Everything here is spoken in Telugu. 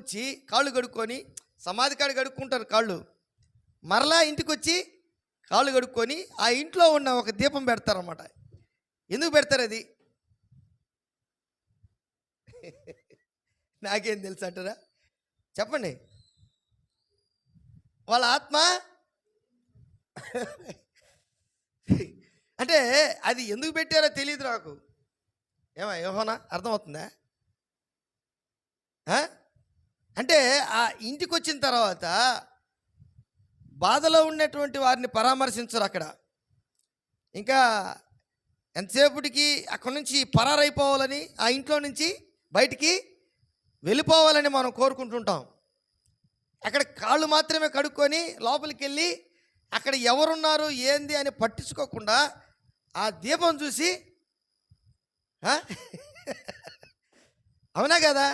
వచ్చి కాళ్ళు కడుక్కొని, సమాధి కాడ కడుక్కుంటారు కాళ్ళు, మరలా ఇంటికి వచ్చి కాళ్ళు కడుక్కొని ఆ ఇంట్లో ఉన్న ఒక దీపం పెడతారన్నమాట. ఎందుకు పెడతారు అది? నాకేం తెలుసు అంటారా? చెప్పండి. వాళ్ళ ఆత్మ అంటే అది ఎందుకు పెట్టారో తెలియదు నాకు. యోహోనా అర్థమవుతుందా? అంటే ఆ ఇంటికి వచ్చిన తర్వాత బాధలో ఉన్నటువంటి వారిని పరామర్శించరు అక్కడ. ఇంకా ఎంతసేపటికి అక్కడి నుంచి పరారైపోవాలని, ఆ ఇంట్లో నుంచి బయటికి వెళ్ళిపోవాలని మనం కోరుకుంటుంటాం. అక్కడ కాళ్ళు మాత్రమే కడుక్కొని లోపలికి వెళ్ళి అక్కడ ఎవరున్నారు ఏంది అని పట్టించుకోకుండా ఆ దీపం చూసి అవునా కదా?